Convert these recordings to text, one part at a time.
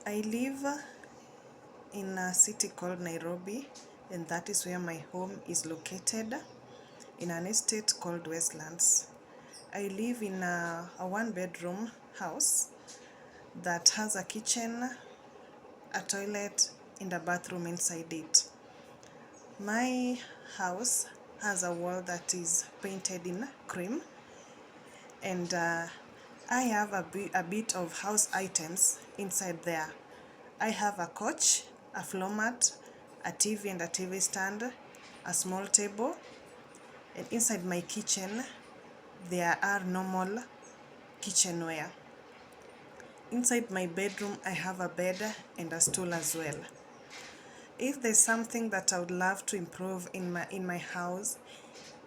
I live in a city called Nairobi, and that is where my home is located, in an estate called Westlands. I live in a one-bedroom house that has a kitchen, a toilet, and a bathroom inside it. My house has a wall that is painted in cream, and I have a bit of house items inside there. I have a couch, a floor mat, a TV and a TV stand, a small table, and inside my kitchen there are normal kitchenware. Inside my bedroom I have a bed and a stool as well. If there's something that I would love to improve in my house,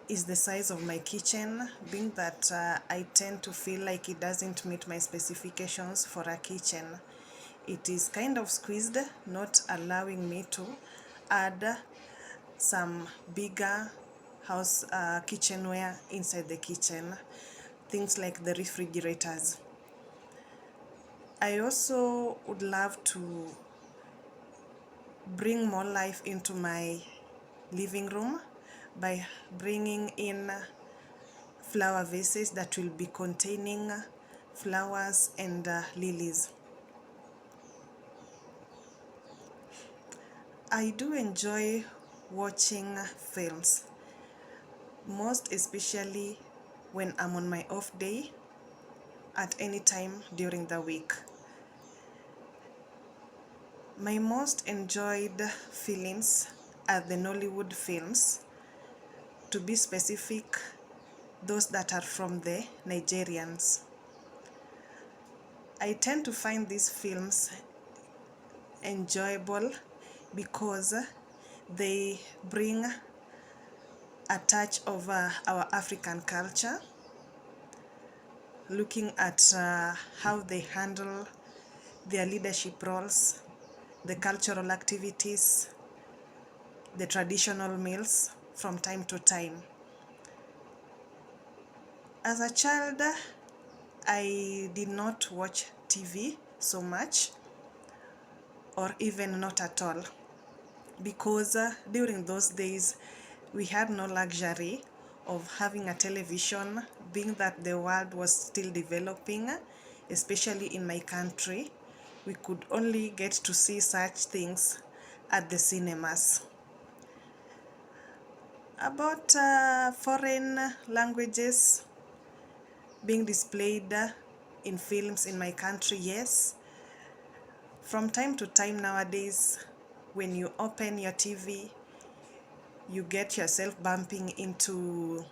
is the size of my kitchen, being that I tend to feel like it doesn't meet my specifications for a kitchen. It is kind of squeezed, not allowing me to add some bigger house kitchenware inside the kitchen, things like the refrigerators. I also would love to bring more life into my living room by bringing in flower vases that will be containing flowers and lilies. I do enjoy watching films, most especially when I'm on my off day at any time during the week. My most enjoyed films are the Nollywood films, to be specific, those that are from the Nigerians. I tend to find these films enjoyable because they bring a touch of our African culture, looking at how they handle their leadership roles, the cultural activities, the traditional meals from time to time. As a child, I did not watch TV so much, or even not at all, because during those days we had no luxury of having a television, being that the world was still developing, especially in my country. We could only get to see such things at the cinemas. About foreign languages being displayed in films in my country, yes. From time to time nowadays, when you open your TV, you get yourself bumping into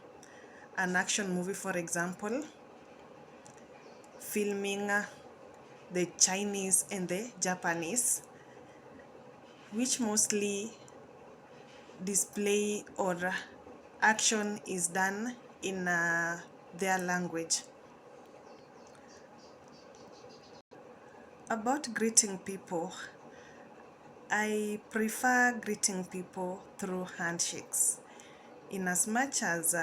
an action movie, for example, filming the Chinese and the Japanese, which mostly display or action is done in their language. About greeting people, I prefer greeting people through handshakes, in as much as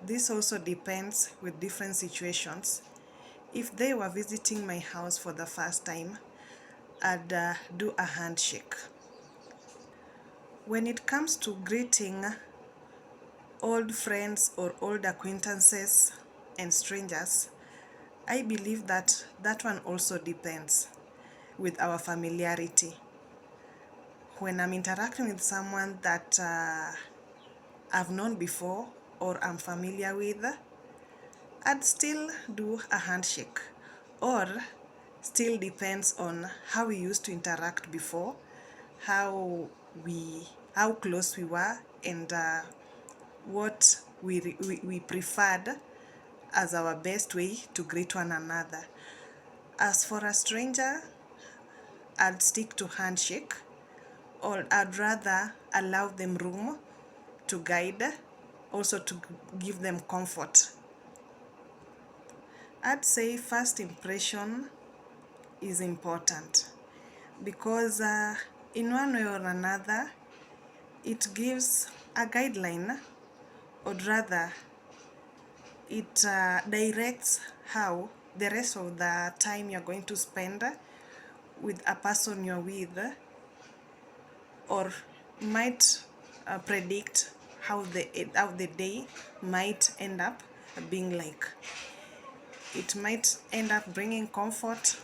this also depends with different situations. If they were visiting my house for the first time, I'd do a handshake. When it comes to greeting old friends or old acquaintances and strangers, I believe that that one also depends with our familiarity. When I'm interacting with someone that I've known before or I'm familiar with, I'd still do a handshake, or still depends on how we used to interact before, how how close we were, and what we preferred as our best way to greet one another. As for a stranger, I'd stick to handshake, or I'd rather allow them room to guide, also to give them comfort. I'd say first impression is important, because in one way or another, it gives a guideline, or rather, it directs how the rest of the time you're going to spend with a person you're with, or might predict how the day might end up being like. It might end up bringing comfort,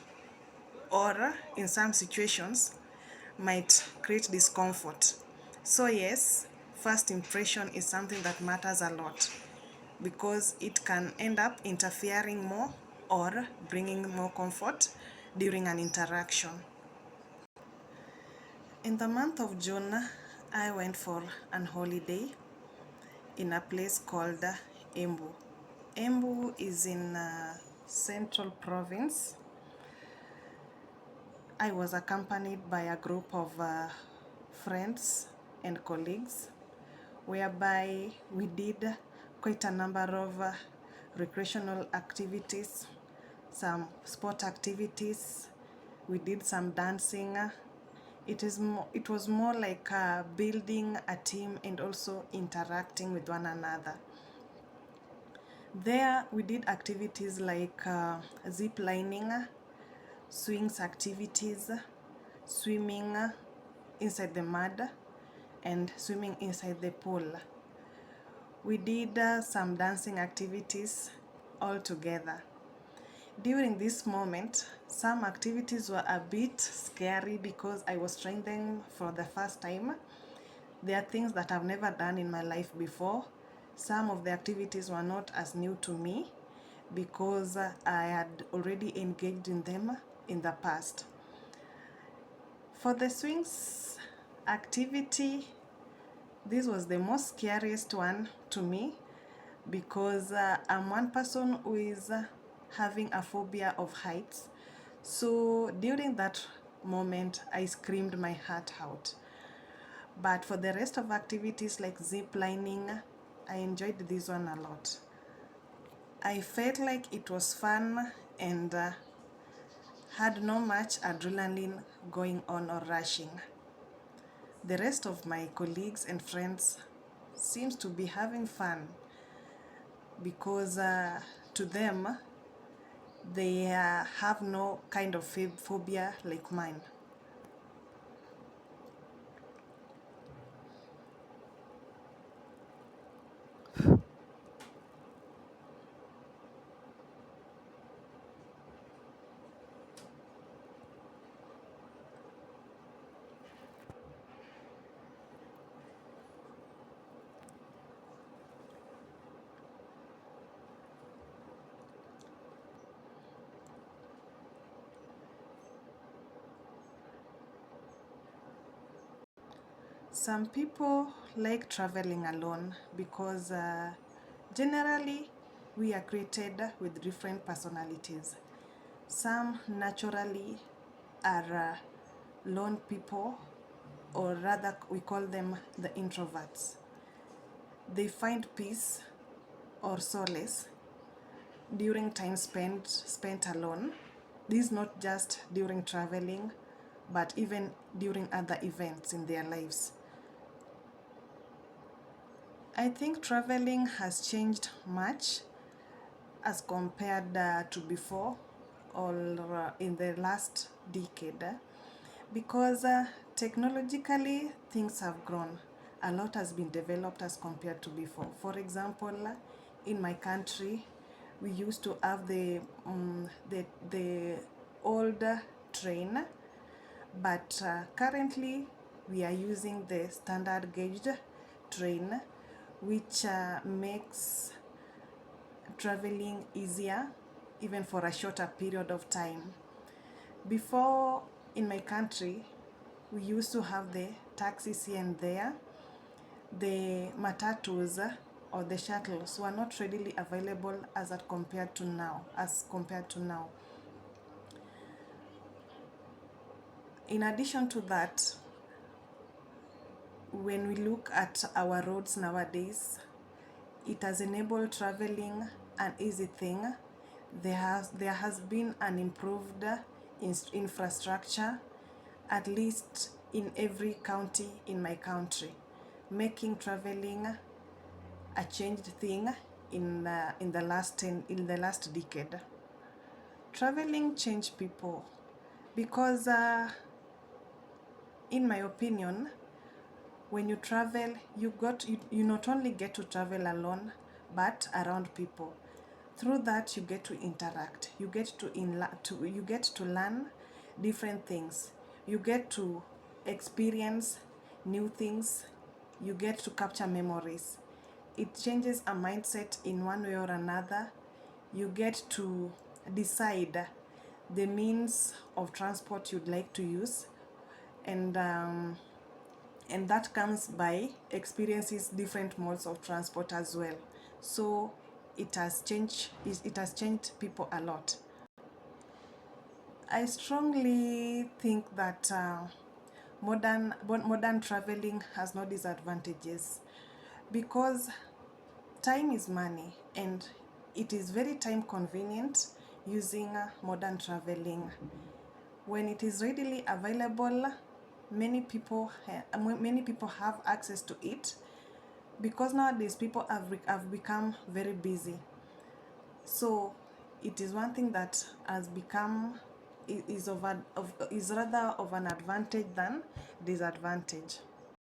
or in some situations might create discomfort. So yes, first impression is something that matters a lot, because it can end up interfering more or bringing more comfort during an interaction. In the month of June, I went for an holiday in a place called Embu. Embu is in Central Province. I was accompanied by a group of friends and colleagues, whereby we did quite a number of recreational activities, some sport activities. We did some dancing. It was more like building a team and also interacting with one another. There we did activities like zip lining, swings activities, swimming inside the mud, and swimming inside the pool. We did some dancing activities all together. During this moment, some activities were a bit scary because I was trying them for the first time. There are things that I've never done in my life before. Some of the activities were not as new to me because I had already engaged in them in the past. For the swings activity, this was the most scariest one to me, because I'm one person who is having a phobia of heights. So during that moment, I screamed my heart out. But for the rest of activities like zip lining, I enjoyed this one a lot. I felt like it was fun and had no much adrenaline going on or rushing. The rest of my colleagues and friends seems to be having fun, because to them they have no kind of phobia like mine. Some people like traveling alone because generally we are created with different personalities. Some naturally are lone people, or rather we call them the introverts. They find peace or solace during time spent alone. This is not just during traveling, but even during other events in their lives. I think traveling has changed much as compared to before, or in the last decade, because technologically things have grown. A lot has been developed as compared to before. For example, in my country, we used to have the old train, but currently we are using the standard gauge train, which makes traveling easier even for a shorter period of time. Before, in my country, we used to have the taxis here and there. The matatus or the shuttles were not readily available as compared to now. In addition to that, when we look at our roads nowadays, it has enabled traveling an easy thing. There has been an improved infrastructure, at least in every county in my country, making traveling a changed thing in the last decade. Traveling changed people because in my opinion, when you travel, you not only get to travel alone, but around people. Through that, you get to interact, you get to learn different things, you get to experience new things, you get to capture memories. It changes a mindset in one way or another. You get to decide the means of transport you'd like to use, and that comes by experiences different modes of transport as well. So it has changed people a lot. I strongly think that modern traveling has no disadvantages, because time is money, and it is very time convenient using modern traveling. When it is readily available, many people have access to it, because nowadays people have become very busy. So it is one thing that has become is rather of an advantage than disadvantage.